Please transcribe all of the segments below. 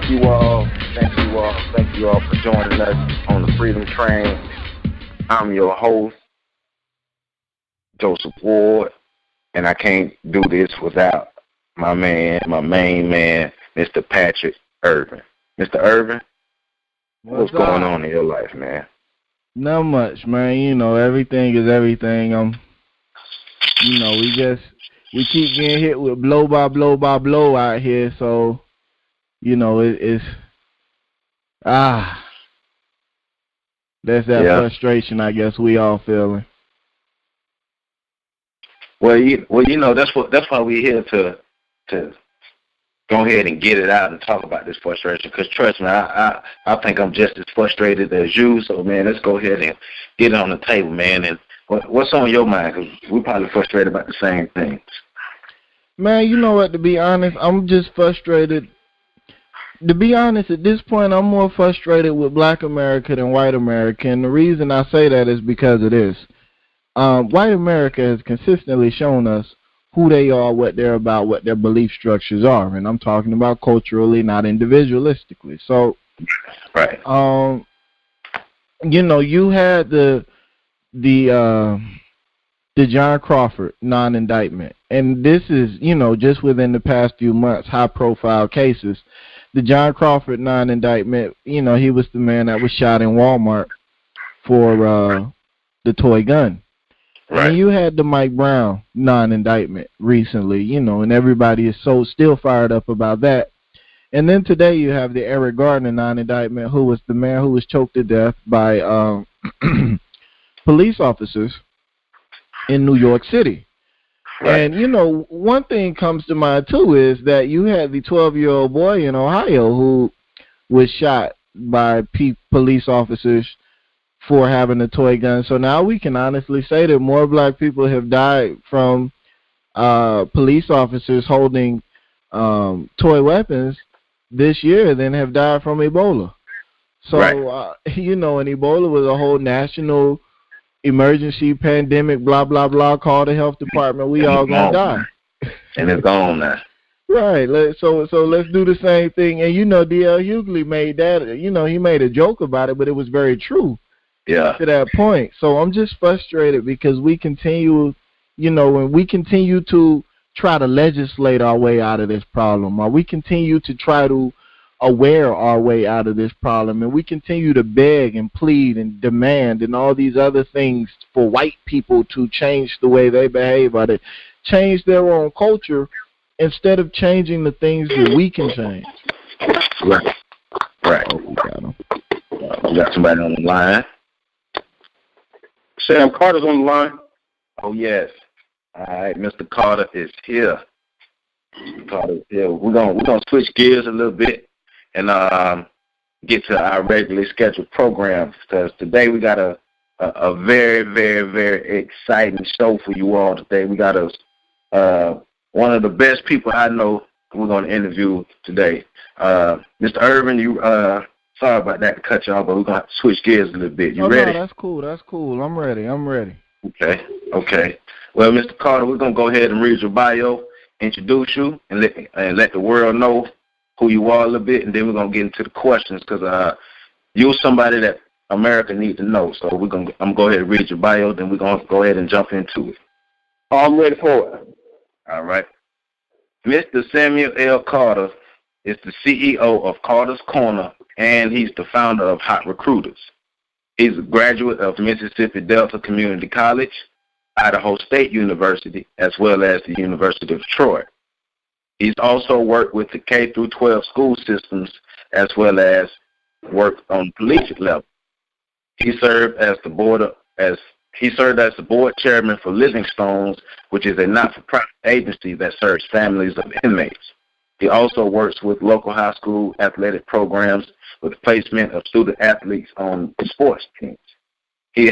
Thank you all. Thank you all. Thank you all for joining us on the Freedom Train. I'm your host, Joseph Ward, and I can't do this without my main man, Mr. Patrick Irvin. Mr. Irvin, what's going on in your life, man? Not much, man. You know, everything is everything. We keep getting hit with blow by blow by blow out here. So, you know, it's that's that frustration. I guess we all feeling. Well, that's why we're here to go ahead and get it out and talk about this frustration. Because trust me, I think I'm just as frustrated as you. So, man, let's go ahead and get it on the table, man. And what's on your mind? Because we're probably frustrated about the same things. Man, you know what? To be honest, I'm just frustrated. To be honest, at this point, I'm more frustrated with Black America than white America. And the reason I say that is because of this. White America has consistently shown us who they are, what they're about, what their belief structures are. And I'm talking about culturally, not individualistically. So, right. You know, you had the John Crawford non-indictment. And this is, you know, just within the past few months, high-profile cases. The John Crawford non-indictment, you know, he was the man that was shot in Walmart for the toy gun. Right. And you had the Mike Brown non-indictment recently, you know, and everybody is still fired up about that. And then today you have the Eric Gardner non-indictment, who was the man who was choked to death by police officers in New York City. Right. And, you know, one thing comes to mind, too, is that you had the 12-year-old boy in Ohio who was shot by police officers for having a toy gun. So now we can honestly say that more Black people have died from police officers holding toy weapons this year than have died from Ebola. So, right. You know, and Ebola was a whole national emergency pandemic, blah, blah, blah, call the health department, we all gonna die. And it's gone now. Right, so let's do the same thing. And, you know, D.L. Hughley made that, you know, he made a joke about it, but it was very true. Yeah. To that point. So I'm just frustrated because we continue, you know, when we continue to try to legislate our way out of this problem, or we continue to try to aware our way out of this problem, and we continue to beg and plead and demand and all these other things for white people to change the way they behave or to change their own culture instead of changing the things that we can change. Right. Right. Oh, we got him. We got somebody on the line. Sam Carter's on the line. Oh, yes. All right, Mr. Carter is here. Carter is here. We're gonna switch gears a little bit and get to our regularly scheduled program, because today we got a very, very, very exciting show for you all today. We got one of the best people I know we're going to interview today. Mr. Irvin, sorry about that to cut you off, but we're going to have to switch gears a little bit. You ready? No, that's cool. I'm ready. Okay. Well, Mr. Carter, we're going to go ahead and read your bio, introduce you, and let the world know who you are a little bit, and then we're going to get into the questions, because you're somebody that America needs to know. So I'm going to go ahead and read your bio, then we're going to go ahead and jump into it. I'm ready for it. All right. Mr. Samuel L. Carter is the CEO of Carter's Corner, and he's the founder of Hot Recruiters. He's a graduate of Mississippi Delta Community College, Idaho State University, as well as the University of Detroit. He's also worked with the K-12 school systems, as well as worked on collegiate level. He served as the board chairman for Living Stones, which is a not-for-profit agency that serves families of inmates. He also works with local high school athletic programs with placement of student athletes on sports teams. He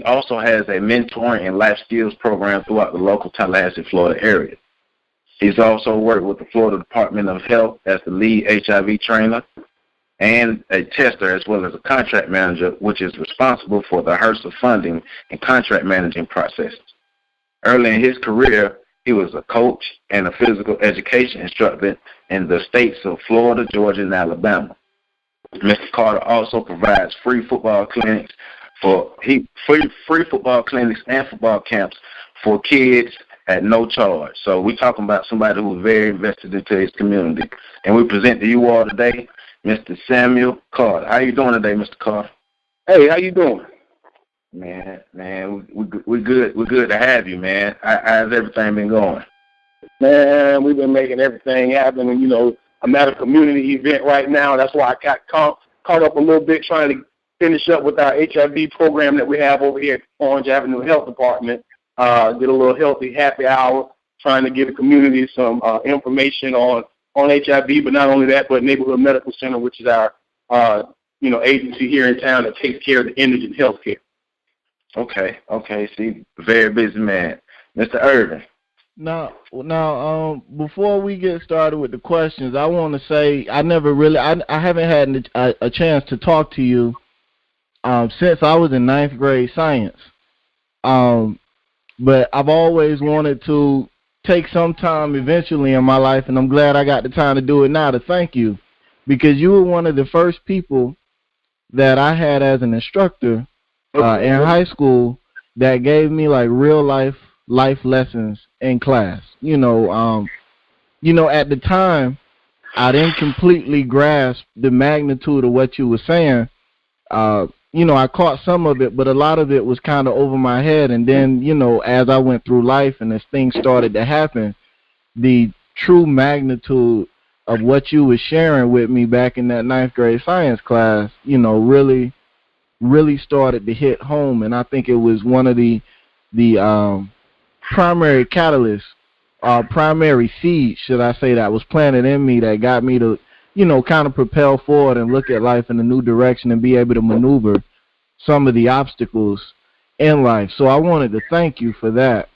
also has a mentoring and life skills program throughout the local Tallahassee, Florida area. He's also worked with the Florida Department of Health as the lead HIV trainer and a tester, as well as a contract manager, which is responsible for the HRSA funding and contract managing processes. Early in his career, he was a coach and a physical education instructor in the states of Florida, Georgia, and Alabama. Mr. Carter also provides free football clinics free football clinics and football camps for kids at no charge. So we're talking about somebody who's very invested into his community. And we present to you all today Mr. Samuel Carter. How you doing today, Mr. Carter? Hey, how you doing? Man, we good. We're good to have you, man. How's everything been going? Man, we've been making everything happen. And, I'm at a community event right now. That's why I got caught up a little bit trying to finish up with our HIV program that we have over here at Orange Avenue Health Department. Did a little healthy happy hour, trying to give the community some information on HIV, but not only that, but Neighborhood Medical Center, which is our agency here in town that takes care of the indigent health care. Okay. See, very busy man. Mr. Irvin. Now, before we get started with the questions, I want to say I haven't had a chance to talk to you since I was in 9th grade science. But I've always wanted to take some time eventually in my life, and I'm glad I got the time to do it now, to thank you, because you were one of the first people that I had as an instructor in high school that gave me like real life lessons in class. At the time, I didn't completely grasp the magnitude of what you were saying. I caught some of it, but a lot of it was kind of over my head. And then, as I went through life and as things started to happen, the true magnitude of what you were sharing with me back in that 9th grade science class, really started to hit home. And I think it was one of the primary catalysts, primary seeds, should I say, that was planted in me that got me to, kind of propel forward and look at life in a new direction and be able to maneuver some of the obstacles in life. So I wanted to thank you for that.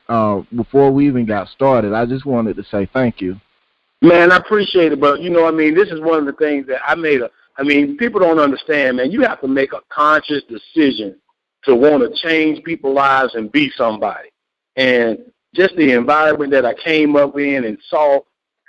Before we even got started, I just wanted to say thank you. Man, I appreciate it, but, this is one of the things that people don't understand, man. You have to make a conscious decision to want to change people's lives and be somebody. And just the environment that I came up in and saw,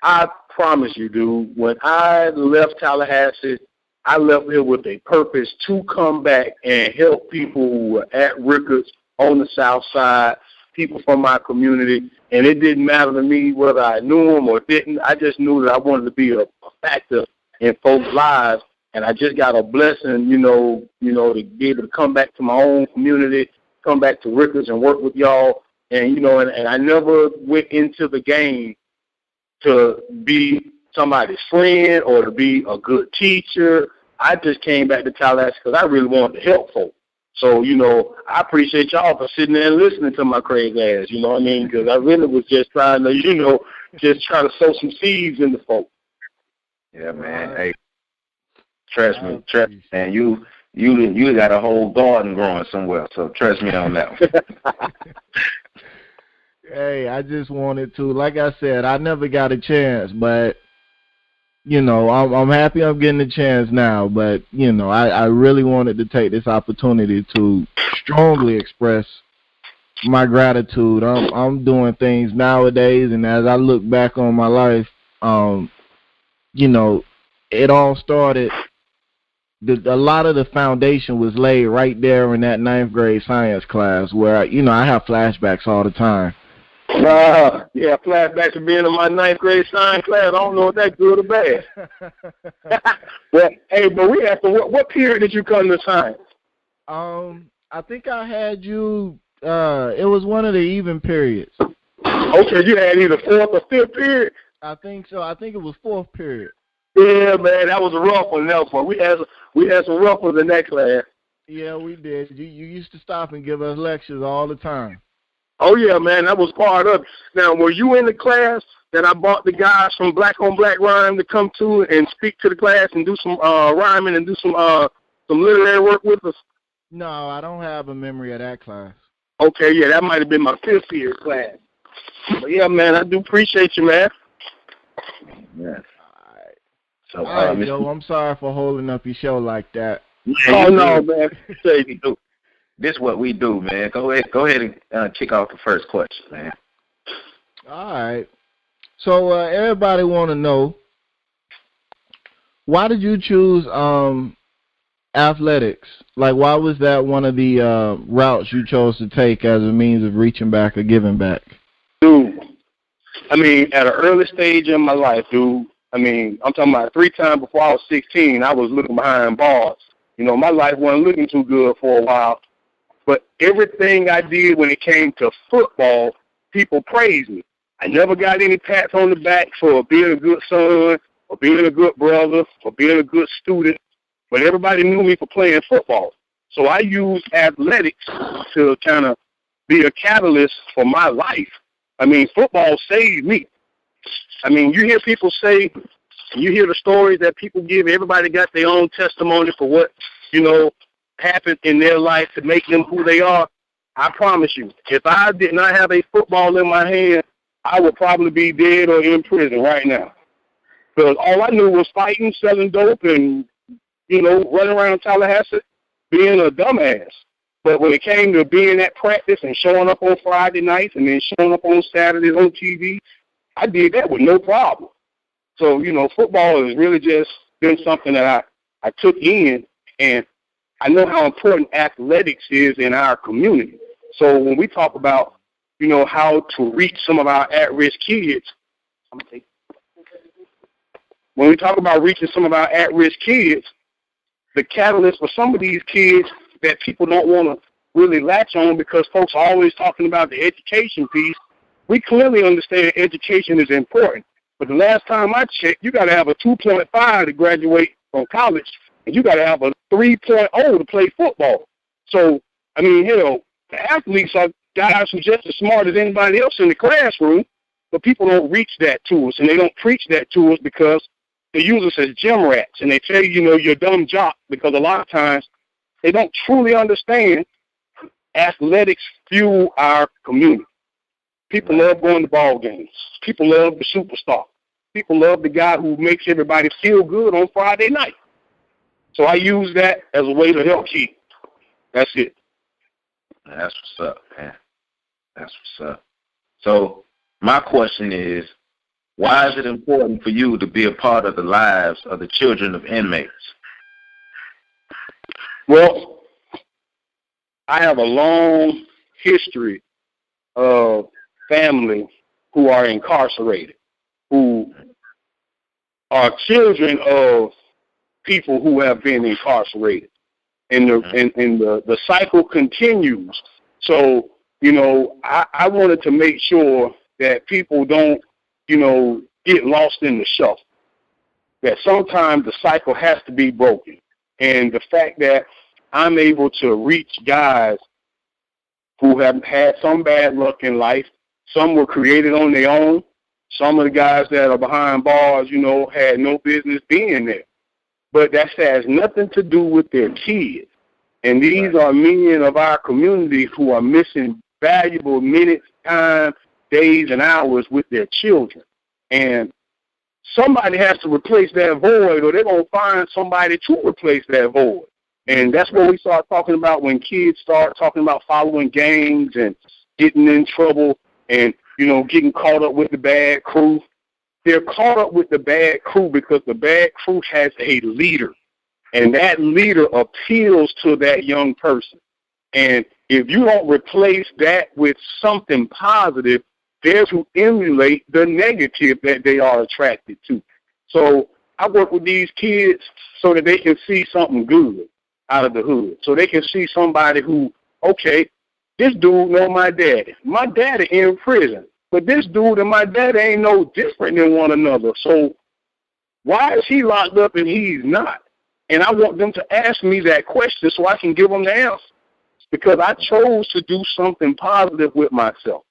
I promise you, dude, when I left Tallahassee, I left here with a purpose to come back and help people who were at Ricketts on the south side, people from my community. And it didn't matter to me whether I knew them or didn't. I just knew that I wanted to be a factor in folks' lives. And I just got a blessing, to be able to come back to my own community, come back to Ricketts and work with y'all. And, and I never went into the game to be somebody's friend or to be a good teacher. I just came back to Tallahassee because I really wanted to help folks. So, I appreciate y'all for sitting there and listening to my crazy ass, because I really was just trying to, sow some seeds in the folks. Yeah, man. Hey, trust me, man. You got a whole garden growing somewhere, so trust me on that one. Hey, I just wanted to, like I said, I never got a chance, but, I'm happy I'm getting a chance now, but, I really wanted to take this opportunity to strongly express my gratitude. I'm doing things nowadays, and as I look back on my life, it all started, a lot of the foundation was laid right there in that 9th grade science class where, I have flashbacks all the time. Yeah, flashbacks to being in my 9th grade science class. I don't know if that's good or bad. But we asked what period did you come to science? I think I had you, it was one of the even periods. Okay, you had either 4th or 5th period? I think so. I think it was 4th period. Yeah, man, that was a rough one. We had some rough ones in that class. Yeah, we did. You used to stop and give us lectures all the time. Oh, yeah, man, that was part of it. Now, were you in the class that I brought the guys from Black on Black Rhyme to come to and speak to the class and do some rhyming and do some literary work with us? No, I don't have a memory of that class. Okay, yeah, that might have been my 5th period class. But, yeah, man, I do appreciate you, man. Yeah. All right, Joe, I'm sorry for holding up your show like that. Oh, no, man. This is what we do, man. Go ahead and kick off the first question, man. All right. So everybody want to know, Why did you choose athletics? Like, why was that one of the routes you chose to take as a means of reaching back or giving back? Dude, I mean, at an early stage in my life, dude, I mean, I'm talking about 3 times before I was 16, I was looking behind bars. You know, my life wasn't looking too good for a while. But everything I did when it came to football, people praised me. I never got any pats on the back for being a good son, or being a good brother, or being a good student. But everybody knew me for playing football. So I used athletics to kind of be a catalyst for my life. I mean, football saved me. I mean, you hear people say, you hear the stories that people give, everybody got their own testimony for what, you know, happened in their life to make them who they are. I promise you, if I did not have a football in my hand, I would probably be dead or in prison right now. Because all I knew was fighting, selling dope, and, you know, running around Tallahassee being a dumbass. But when it came to being at practice and showing up on Friday nights and then showing up on Saturdays on TV, I did that with no problem. So, you know, football has really just been something that I took in, and I know how important athletics is in our community. So when we talk about, you know, how to reach some of our at-risk kids, when we talk about reaching some of our at-risk kids, the catalyst for some of these kids that people don't want to really latch on because folks are always talking about the education piece, we clearly understand education is important. But the last time I checked, you got to have a 2.5 to graduate from college, and you got to have a 3.0 to play football. So, I mean, hell, the athletes are guys who are just as smart as anybody else in the classroom, but people don't reach that to us, and they don't preach that to us because they use us as gym rats, and they tell you, you know, you're a dumb jock, because a lot of times they don't truly understand athletics fuel our community. People love going to ball games. People love the superstar. People love the guy who makes everybody feel good on Friday night. So I use that as a way to help kids. That's it. That's what's up, man. That's what's up. So my question is, why is it important for you to be a part of the lives of the children of inmates? Well, I have a long history of family who are incarcerated, who are children of people who have been incarcerated. And the cycle continues. So, you know, I wanted to make sure that people don't, you know, get lost in the shuffle. That sometimes the cycle has to be broken. And the fact that I'm able to reach guys who have had some bad luck in life, some were created on their own. Some of the guys that are behind bars, you know, had no business being there. But that has nothing to do with their kids. And these are men of our community who are missing valuable minutes, time, days, and hours with their children. And somebody has to replace that void, or they're going to find somebody to replace that void. And that's what we start talking about when kids start talking about following gangs and getting in trouble and, you know, getting caught up with the bad crew. They're caught up with the bad crew because the bad crew has a leader, and that leader appeals to that young person. And if you don't replace that with something positive, they're to emulate the negative that they are attracted to. So I work with these kids so that they can see something good out of the hood, so they can see somebody who, okay, this dude know my daddy. My daddy in prison, but this dude and my daddy ain't no different than one another. So why is he locked up and he's not? And I want them to ask me that question so I can give them the answer, because I chose to do something positive with myself.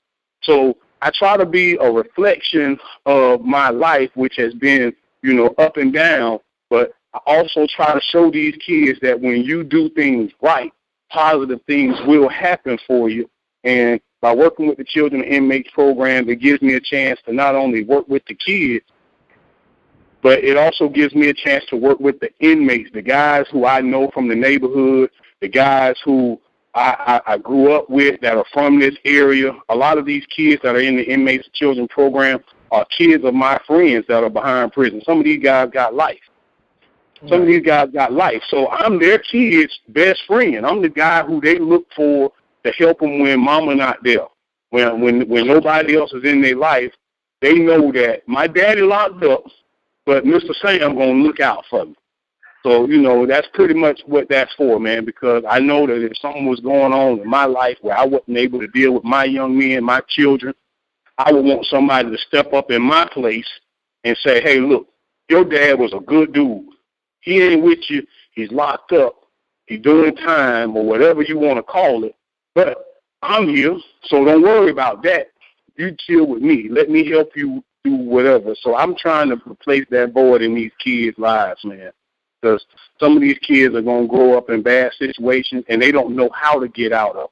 So I try to be a reflection of my life, which has been, you know, up and down, but I also try to show these kids that when you do things right, positive things will happen for you. And by working with the Children and Inmates program, it gives me a chance to not only work with the kids, but it also gives me a chance to work with the inmates, the guys who I know from the neighborhood, the guys who I grew up with that are from this area. A lot of these kids that are in the Inmates Children program are kids of my friends that are behind prison. Some of these guys got life. Some of these guys got life. So I'm their kids' best friend. I'm the guy who they look for to help them when mama not there. When nobody else is in their life, they know that my daddy locked up, but Mr. Sam going to look out for me. So, that's pretty much what that's for, man, because I know that if something was going on in my life where I wasn't able to deal with my young men, my children, I would want somebody to step up in my place and say, hey, look, your dad was a good dude. He ain't with you. He's locked up. He's doing time or whatever you want to call it. But I'm here, so don't worry about that. You chill with me. Let me help you do whatever. So I'm trying to replace that void in these kids' lives, man. Because some of these kids are going to grow up in bad situations, and they don't know how to get out of it.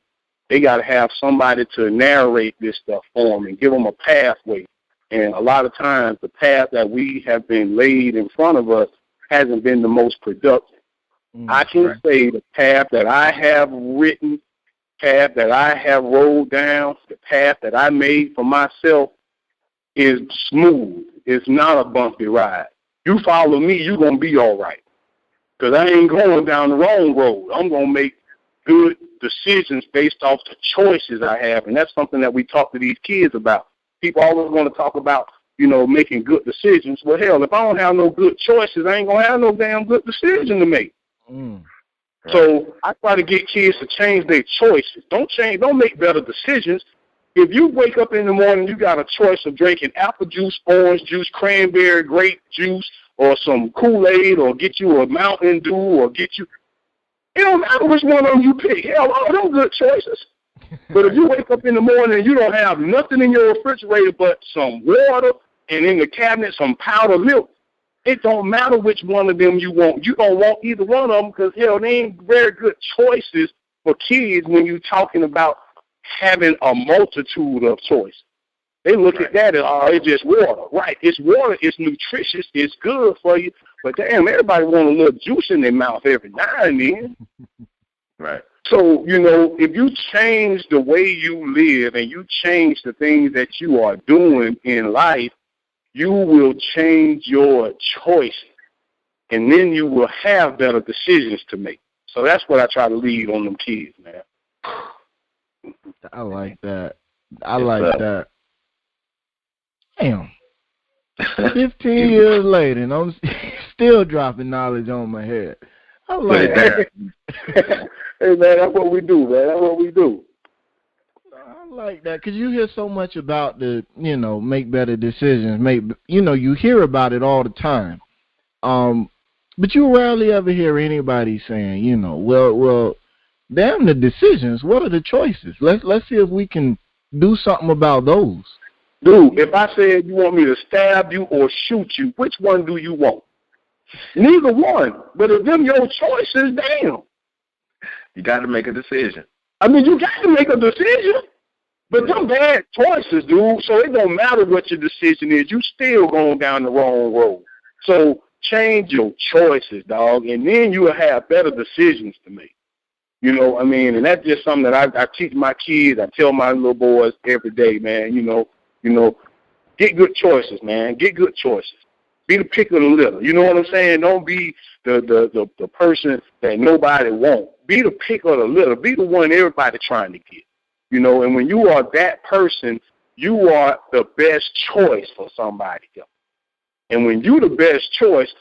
They got to have somebody to narrate this stuff for them and give them a pathway. And a lot of times the path that we have been laid in front of us hasn't been the most productive. I can say the path that I have written, path that I have rolled down, the path that I made for myself is smooth. It's not a bumpy ride. You follow me, you're going to be all right. Because I ain't going down the wrong road. I'm going to make good decisions based off the choices I have. And that's something that we talk to these kids about. People always want to talk about, making good decisions. Well, hell, if I don't have no good choices, I ain't going to have no damn good decision to make. So I try to get kids to change their choices. Don't make better decisions. If you wake up in the morning, you got a choice of drinking apple juice, orange juice, cranberry, grape juice, or some Kool-Aid, or get you a Mountain Dew, or it don't matter which one of them you pick. Hell, all them good choices. But if you wake up in the morning and you don't have nothing in your refrigerator but some water and in the cabinet some powdered milk, it don't matter which one of them you want. You don't want either one of them because, hell, they ain't very good choices for kids when you're talking about having a multitude of choices. They look at that as, it's just water. Right, it's water, it's nutritious, it's good for you, but damn, everybody want a little juice in their mouth every now and then. Right. So, if you change the way you live and you change the things that you are doing in life, you will change your choices, and then you will have better decisions to make. So that's what I try to lead on them kids, man. I like that. I like that. Damn. 15 years later, and I'm still dropping knowledge on my head. I like that. Hey, man, that's what we do, man. That's what we do. I like that because you hear so much about the, make better decisions. You hear about it all the time. But you rarely ever hear anybody saying, well, damn the decisions. What are the choices? Let's see if we can do something about those. Dude, if I said you want me to stab you or shoot you, which one do you want? Neither one. But if them your choices, damn. You got to make a decision. I mean, you got to make a decision. But them bad choices, dude, so it don't matter what your decision is. You still going down the wrong road. So change your choices, dog, and then you will have better decisions to make. And that's just something that I teach my kids. I tell my little boys every day, man, get good choices, man. Get good choices. Be the pick of the litter. You know what I'm saying? Don't be the person that nobody wants. Be the pick of the litter. Be the one everybody trying to get. And when you are that person, you are the best choice for somebody else. And when you're the best choice,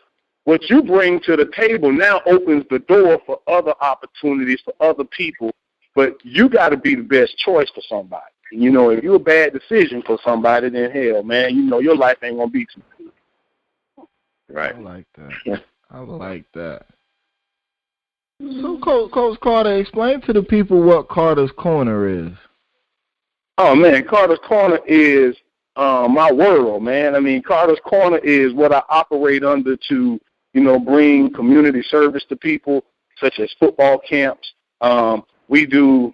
what you bring to the table now opens the door for other opportunities for other people. But you got to be the best choice for somebody. And, if you're a bad decision for somebody, then hell, man, your life ain't going to be too good. Right. I like that. I like that. So, Coach Carter, explain to the people what Carter's Corner is. Oh, man, Carter's Corner is my world, man. I mean, Carter's Corner is what I operate under to, bring community service to people, such as football camps. We do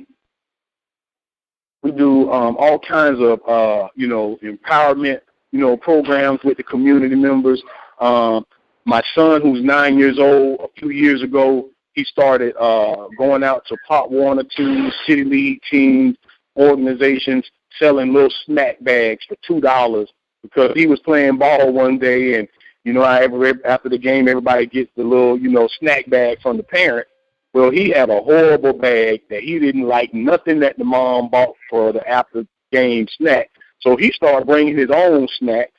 all kinds of, empowerment, programs with the community members. My son, who's 9 years old, a few years ago, he started going out to Pop Warner teams, City League teams, organizations, selling little snack bags for $2 because he was playing ball one day and You know, after the game, everybody gets the little, snack bag from the parent. Well, he had a horrible bag that he didn't like nothing that the mom bought for the after-game snack. So he started bringing his own snack,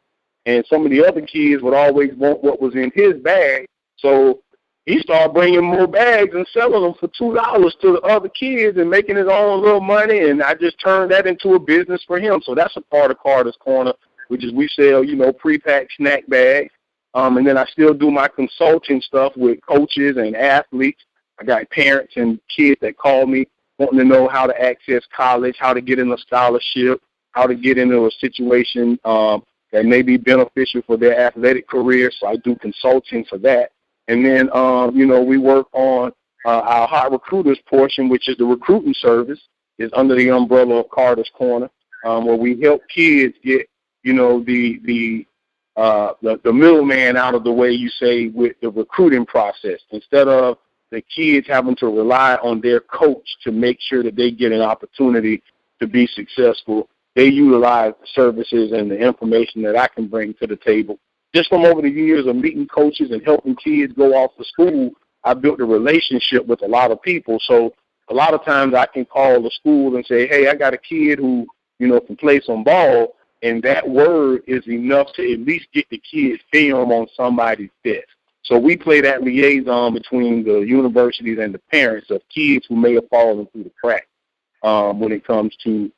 and some of the other kids would always want what was in his bag. So he started bringing more bags and selling them for $2 to the other kids and making his own little money, and I just turned that into a business for him. So that's a part of Carter's Corner, which is we sell, pre-packed snack bags. And then I still do my consulting stuff with coaches and athletes. I got parents and kids that call me wanting to know how to access college, how to get in a scholarship, how to get into a situation that may be beneficial for their athletic career. So I do consulting for that. And then, we work on our hot recruiters portion, which is the recruiting service, is under the umbrella of Carter's Corner, where we help kids get, the middleman out of the way, you say, with the recruiting process. Instead of the kids having to rely on their coach to make sure that they get an opportunity to be successful, they utilize the services and the information that I can bring to the table. Just from over the years of meeting coaches and helping kids go off to school, I built a relationship with a lot of people. So a lot of times I can call the school and say, hey, I got a kid who, can play some ball, and that word is enough to at least get the kid's film on somebody's desk. So we play that liaison between the universities and the parents of kids who may have fallen through the cracks when it comes to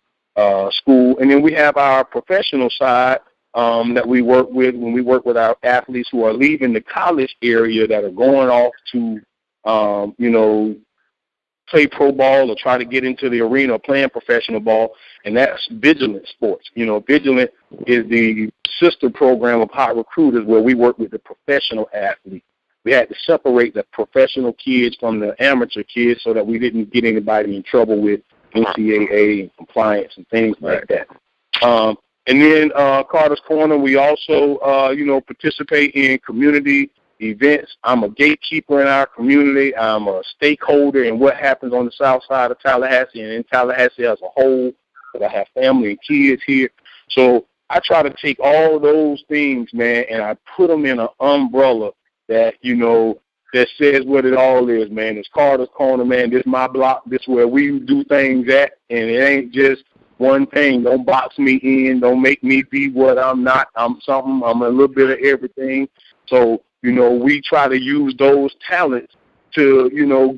school. And then we have our professional side that we work with when we work with our athletes who are leaving the college area that are going off to, play pro ball or try to get into the arena playing professional ball, and that's Vigilant Sports. Vigilant is the sister program of Hot Recruiters where we work with the professional athletes. We had to separate the professional kids from the amateur kids so that we didn't get anybody in trouble with NCAA and compliance and things like that. And then Carter's Corner, we also, participate in community events. I'm a gatekeeper in our community. I'm a stakeholder in what happens on the south side of Tallahassee and in Tallahassee as a whole, because I have family and kids here. So I try to take all of those things, man, and I put them in an umbrella that, that says what it all is, man. It's Carter's Corner, man. This is my block. This is where we do things at, and it ain't just one thing. Don't box me in. Don't make me be what I'm not. I'm something. I'm a little bit of everything. So, we try to use those talents to,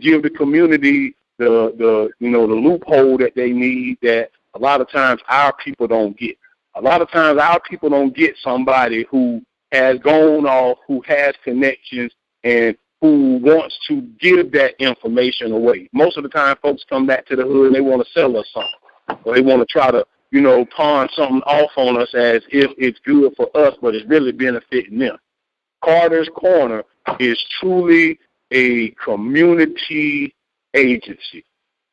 give the community the loophole that they need that a lot of times our people don't get. A lot of times our people don't get somebody who has gone off, who has connections, and who wants to give that information away. Most of the time folks come back to the hood and they want to sell us something. Or they want to try to, pawn something off on us as if it's good for us, but it's really benefiting them. Carter's Corner is truly a community agency.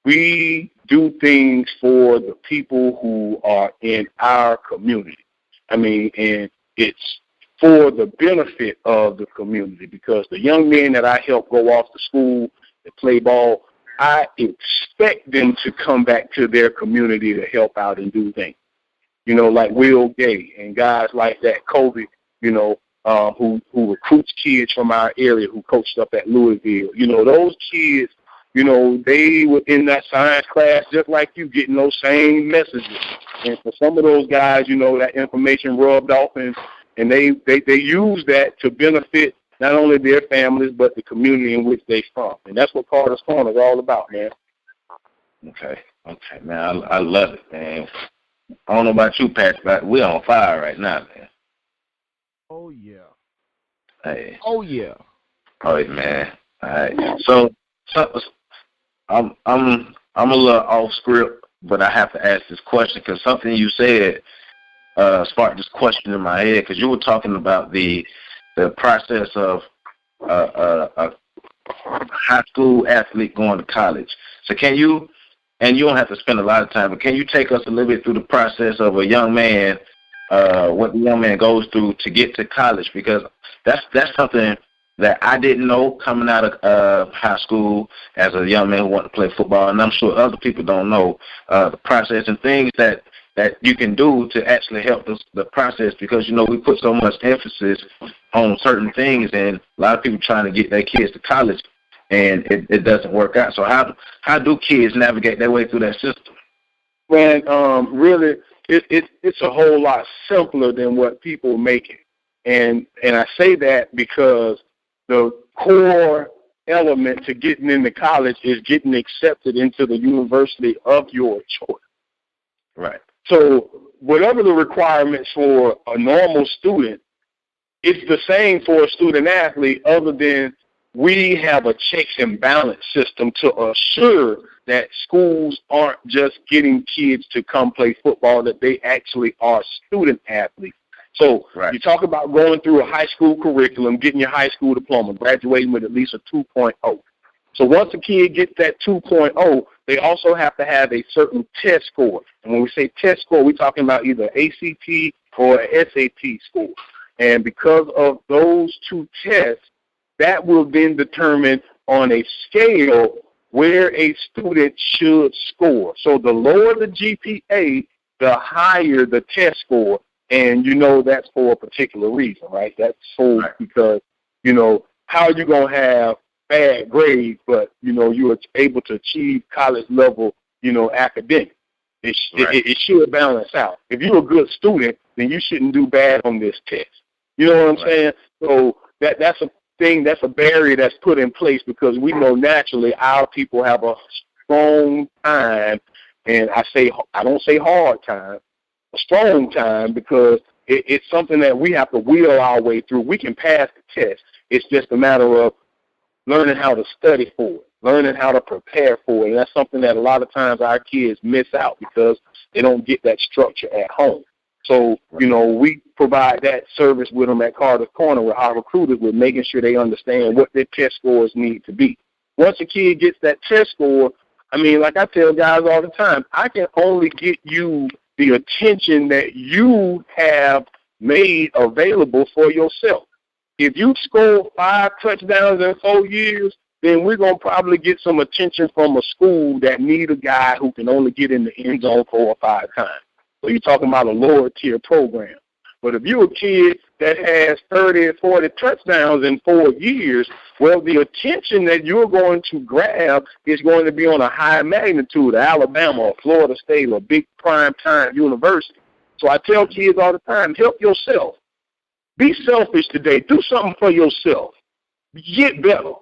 We do things for the people who are in our community. And it's for the benefit of the community, because the young men that I help go off to school and play ball, I expect them to come back to their community to help out and do things. Like Will Gay and guys like that, Kobe, who recruits kids from our area who coached up at Louisville. Those kids, they were in that science class just like you, getting those same messages. And for some of those guys, that information rubbed off, and they use that to benefit not only their families but the community in which they're from. And that's what Carter's Corner is all about, man. Okay, man. I love it, man. I don't know about you, Pat, but we're on fire right now, man. Oh, yeah. Hey. Oh, yeah. All right, man. All right. So I'm a little off script, but I have to ask this question because something you said sparked this question in my head, because you were talking about the process of a high school athlete going to college. So can you, and you don't have to spend a lot of time, but can you take us a little bit through the process of a young man, what the young man goes through to get to college? Because that's something that I didn't know coming out of high school as a young man who wanted to play football, and I'm sure other people don't know the process and things that you can do to actually help the process, because, we put so much emphasis on certain things, and a lot of people trying to get their kids to college, and it doesn't work out. So how do kids navigate their way through that system? Man, really, it's a whole lot simpler than what people make it. And I say that because the core element to getting into college is getting accepted into the university of your choice. Right. So whatever the requirements for a normal student, it's the same for a student athlete, other than we have a checks and balance system to assure that schools aren't just getting kids to come play football, that they actually are student athletes. So You talk about going through a high school curriculum, getting your high school diploma, graduating with at least a 2.0. So once a kid gets that 2.0, they also have to have a certain test score. And when we say test score, we're talking about either ACT or a SAT score. And because of those two tests, that will then determine on a scale where a student should score. So the lower the GPA, the higher the test score. And that's for a particular reason, right? That's because, how are you going to have bad grades, but, you are able to achieve college level, academics? It should balance out. If you're a good student, then you shouldn't do bad on this test. You know what I'm saying? So that's a thing, that's a barrier that's put in place, because we know naturally our people have a strong time, and I don't say hard time, a strong time, because it's something that we have to wheel our way through. We can pass the test. It's just a matter of learning how to study for it, learning how to prepare for it. And that's something that a lot of times our kids miss out because they don't get that structure at home. So, we provide that service with them at Carter's Corner with our recruiters, with making sure they understand what their test scores need to be. Once a kid gets that test score, like I tell guys all the time, I can only get you the attention that you have made available for yourself. If you score 5 touchdowns in 4 years, then we're going to probably get some attention from a school that need a guy who can only get in the end zone 4 or 5 times. So you're talking about a lower tier program. But if you're a kid that has 30 or 40 touchdowns in 4 years, well, the attention that you're going to grab is going to be on a high magnitude, Alabama or Florida State or big prime time university. So I tell kids all the time, help yourself. Be selfish today. Do something for yourself. Get better.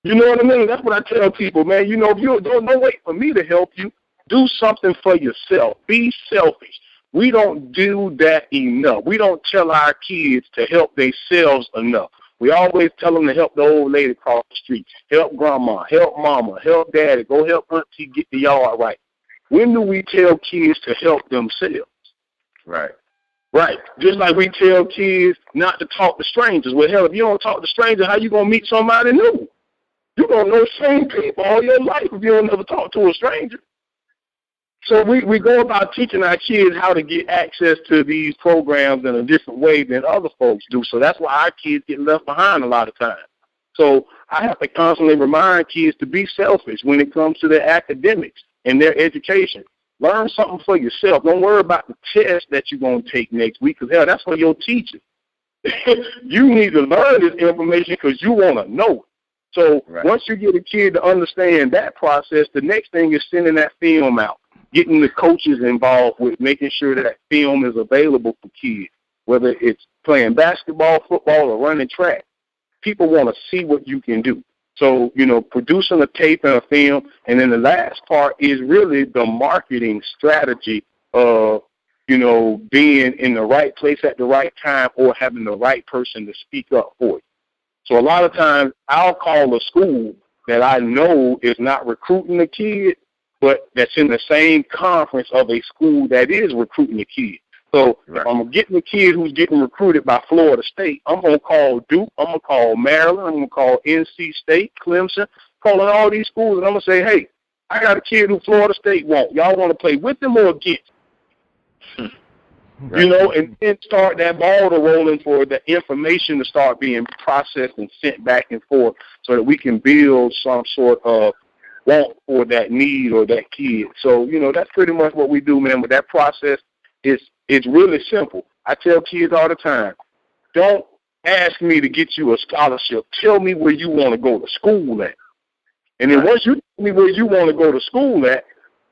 You know what I mean? That's what I tell people, man. If you don't wait for me to help you. Do something for yourself. Be selfish. We don't do that enough. We don't tell our kids to help themselves enough. We always tell them to help the old lady across the street, help grandma, help mama, help daddy, go help auntie get the yard right. When do we tell kids to help themselves? Right. Right. Just like we tell kids not to talk to strangers. Well, hell, if you don't talk to strangers, how you going to meet somebody new? You're going to know same people all your life if you don't ever talk to a stranger. So we go about teaching our kids how to get access to these programs in a different way than other folks do. So that's why our kids get left behind a lot of times. So I have to constantly remind kids to be selfish when it comes to their academics and their education. Learn something for yourself. Don't worry about the test that you're going to take next week, because, hell, that's for your teacher. You need to learn this information because you want to know it. So Once you get a kid to understand that process, the next thing is sending that film out, getting the coaches involved with making sure that film is available for kids, whether it's playing basketball, football, or running track. People want to see what you can do. So, producing a tape and a film. And then the last part is really the marketing strategy of, being in the right place at the right time or having the right person to speak up for you. So a lot of times I'll call a school that I know is not recruiting a kid, but that's in the same conference of a school that is recruiting a kid. So if I'm getting a kid who's getting recruited by Florida State, I'm going to call Duke, I'm going to call Maryland, I'm going to call NC State, Clemson, calling all these schools, and I'm going to say, hey, I got a kid who Florida State wants. Y'all want to play with them or against? You know, and then start that ball to rolling for the information to start being processed and sent back and forth so that we can build some sort of want for that need or that kid. So, you know, that's pretty much what we do, man. But that process it's really simple. I tell kids all the time, don't ask me to get you a scholarship. Tell me where you want to go to school at. And then once you tell me where you want to go to school at,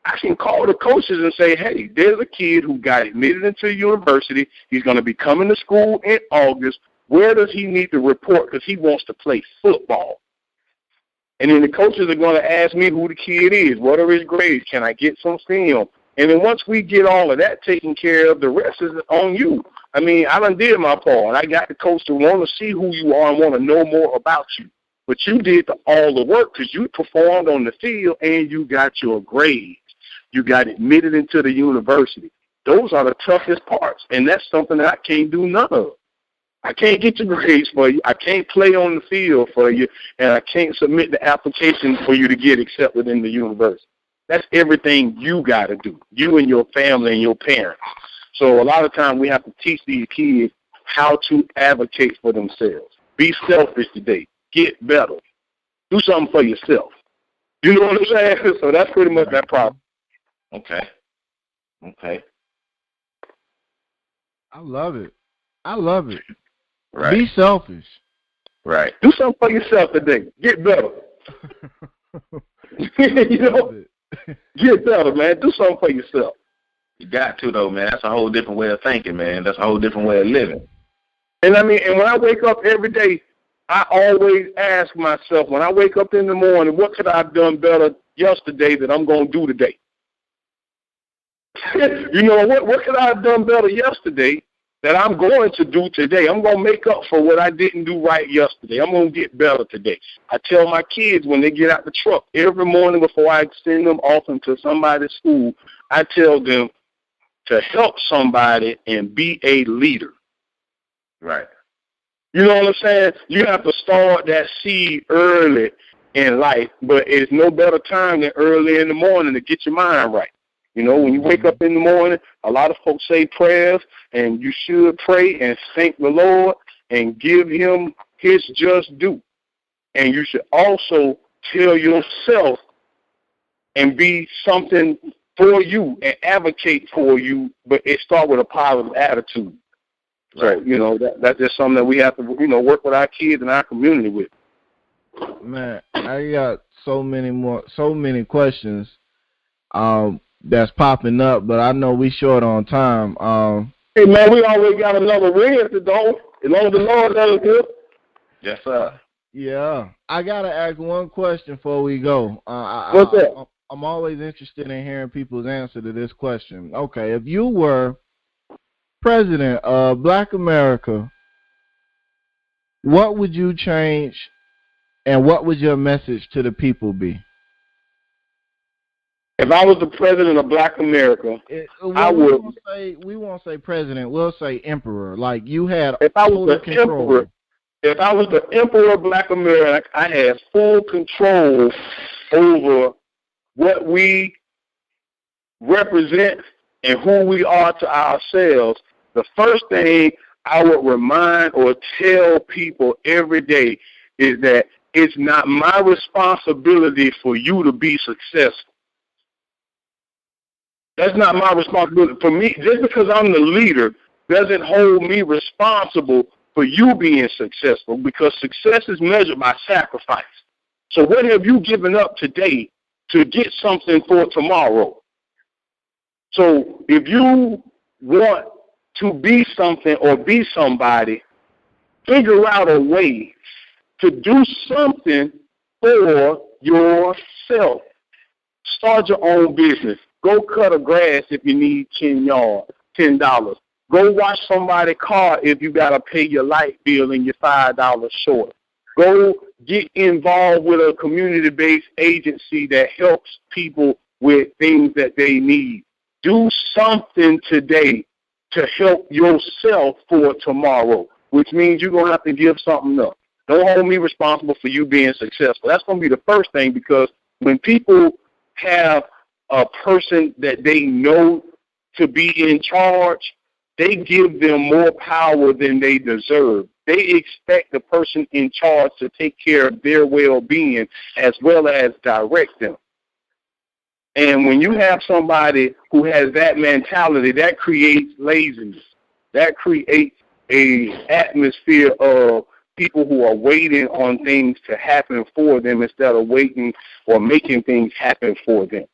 I can call the coaches and say, hey, there's a kid who got admitted into university. He's going to be coming to school in August. Where does he need to report because he wants to play football? And then the coaches are going to ask me who the kid is. What are his grades? Can I get some film? And then once we get all of that taken care of, the rest is on you. I mean, I done did my part. I got the coach to want to see who you are and want to know more about you. But you did all the work because you performed on the field and you got your grades. You got admitted into the university. Those are the toughest parts, and that's something that I can't do none of. I can't get your grades for you. I can't play on the field for you, and I can't submit the application for you to get accepted in the university. That's everything you got to do, you and your family and your parents. So a lot of times we have to teach these kids how to advocate for themselves. Be selfish today. Get better. Do something for yourself. You know what I'm saying? So that's pretty much that problem. Okay. I love it. Right. Be selfish. Right. Do something for yourself today. Get better. You know, get better, man. Do something for yourself. You got to, though, man. That's a whole different way of thinking, man. That's a whole different way of living. And I mean, and when I wake up every day, I always ask myself, when I wake up in the morning, what could I have done better yesterday that I'm going to do today? You know, what could I have done better yesterday that I'm going to do today? I'm going to make up for what I didn't do right yesterday. I'm going to get better today. I tell my kids when they get out the truck, every morning before I send them off into somebody's school, I tell them to help somebody and be a leader. Right. You know what I'm saying? You have to start that seed early in life, but it's no better time than early in the morning to get your mind right. You know, when you wake up in the morning, a lot of folks say prayers, and you should pray and thank the Lord and give him his just due. And you should also tell yourself and be something for you and advocate for you, but it starts with a positive attitude. Right. So, you know, that's just something that we have to, you know, work with our kids and our community with. Man, I got so many questions that's popping up, but I know we short on time. Hey, man, we always got another Wednesday, though. As long as the Lord let us do. Yes, sir. Yeah. I got to ask one question before we go. What's that? I'm always interested in hearing people's answer to this question. Okay, if you were president of Black America, what would you change and what would your message to the people be? If I was the president of Black America, I would. We won't say president. We'll say emperor. Like you had if I was the control. Emperor, if I was the emperor of Black America, I had full control over what we represent and who we are to ourselves. The first thing I would remind or tell people every day is that it's not my responsibility for you to be successful. That's not my responsibility. For me, just because I'm the leader doesn't hold me responsible for you being successful, because success is measured by sacrifice. So what have you given up today to get something for tomorrow? So if you want to be something or be somebody, figure out a way to do something for yourself. Start your own business. Go cut a grass if you need $10. Go wash somebody's car if you got to pay your light bill and you're $5 short. Go get involved with a community-based agency that helps people with things that they need. Do something today to help yourself for tomorrow, which means you're going to have to give something up. Don't hold me responsible for you being successful. That's going to be the first thing, because when people have a person that they know to be in charge, they give them more power than they deserve. They expect the person in charge to take care of their well-being as well as direct them. And when you have somebody who has that mentality, that creates laziness. That creates a atmosphere of people who are waiting on things to happen for them instead of waiting or making things happen for them.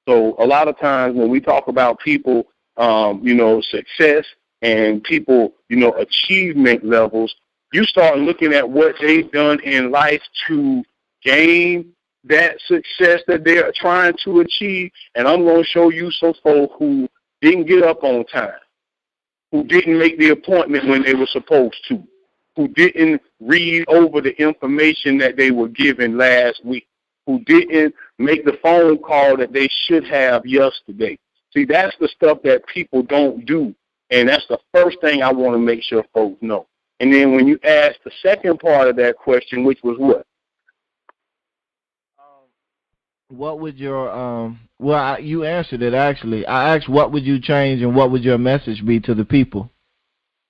So a lot of times when we talk about people, success and people, achievement levels, you start looking at what they've done in life to gain that success that they're trying to achieve. And I'm going to show you some folks who didn't get up on time, who didn't make the appointment when they were supposed to, who didn't read over the information that they were given last week, who didn't make the phone call that they should have yesterday. See, that's the stuff that people don't do, and that's the first thing I want to make sure folks know. And then when you ask the second part of that question, which was what? What would your you answered it actually. I asked what would you change and what would your message be to the people?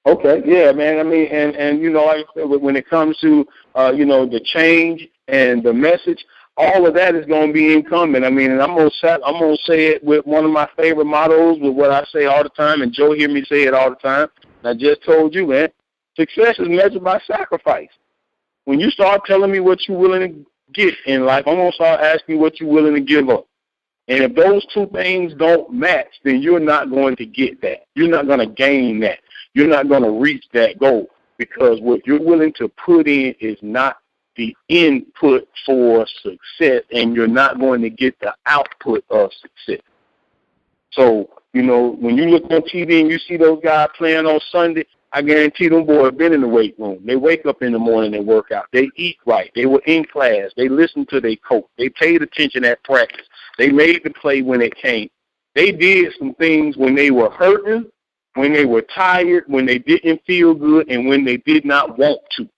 Okay, yeah, man. I mean, and like I said, when it comes to the change and the message, all of that is going to be incumbent. I mean, and I'm gonna say it with one of my favorite mottos, with what I say all the time, and Joe hear me say it all the time. I just told you, man, success is measured by sacrifice. When you start telling me what you're willing to get in life, I'm going to start asking you what you're willing to give up. And if those two things don't match, then you're not going to get that. You're not going to gain that. You're not going to reach that goal, because what you're willing to put in is not the input for success, and you're not going to get the output of success. So, when you look on TV and you see those guys playing on Sunday, I guarantee them boys have been in the weight room. They wake up in the morning and work out. They eat right. They were in class. They listened to their coach. They paid attention at practice. They made the play when it came. They did some things when they were hurting, when they were tired, when they didn't feel good, and when they did not want to.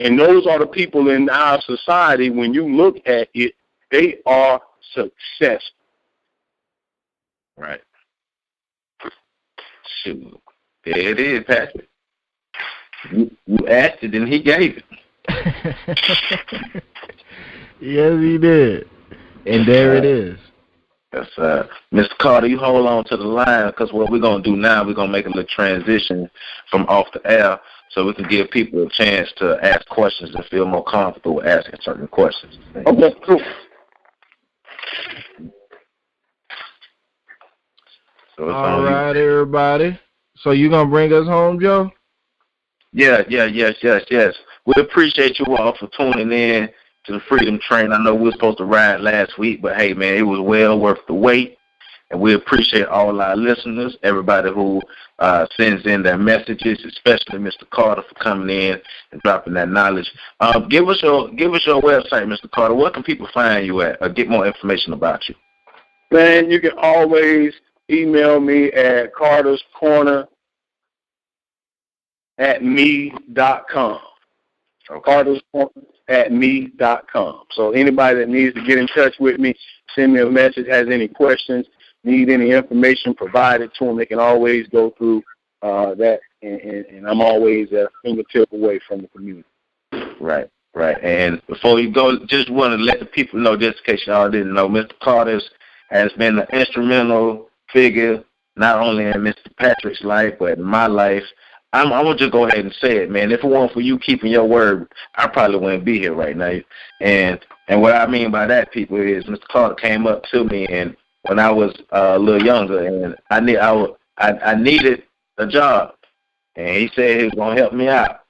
And those are the people in our society, when you look at it, they are successful. Right. Shoot. There it is, Patrick. You asked it and he gave it. Yes, he did. And there it is. Yes, Mr. Carter, you hold on to the line, because what we're going to do now, we're going to make a little transition from off the air so we can give people a chance to ask questions and feel more comfortable with asking certain questions. Okay, cool. So all right, everybody. So you going to bring us home, Joe? Yes. We appreciate you all for tuning in to the Freedom Train. I know we were supposed to ride last week, but hey, man, it was well worth the wait. And we appreciate all our listeners, everybody who sends in their messages, especially Mr. Carter for coming in and dropping that knowledge. Give us your website, Mr. Carter. Where can people find you at or get more information about you? Man, you can always email me at carterscorner@me.com. Okay. carterscorner@me.com. So anybody that needs to get in touch with me, send me a message, has any questions, need any information provided to them, they can always go through that, and I'm always a fingertip away from the community. Right. And before you go, just want to let the people know, just in case y'all didn't know, Mr. Carter has been an instrumental figure, not only in Mr. Patrick's life, but in my life. I'm going to just go ahead and say it, man. If it weren't for you keeping your word, I probably wouldn't be here right now. And what I mean by that, people, is Mr. Carter came up to me, and when I was a little younger, and I needed a job, and he said he was going to help me out.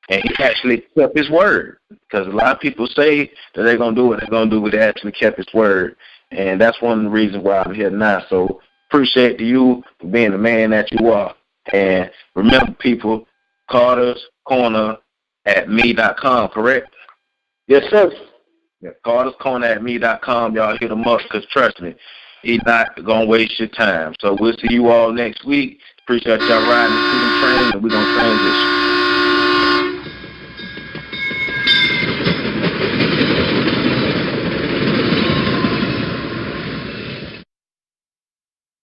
And he actually kept his word, because a lot of people say that they're going to do what they're going to do, but they actually kept his word. And that's one of the reasons why I'm here now. So appreciate you for being the man that you are. And remember, people, carterscorner@me.com, correct? Yes, sir. Yeah, carterscorner@me.com. Y'all hit him up, because trust me, he's not going to waste your time. So we'll see you all next week. Appreciate y'all riding the Freedom Train, and we're going to transition.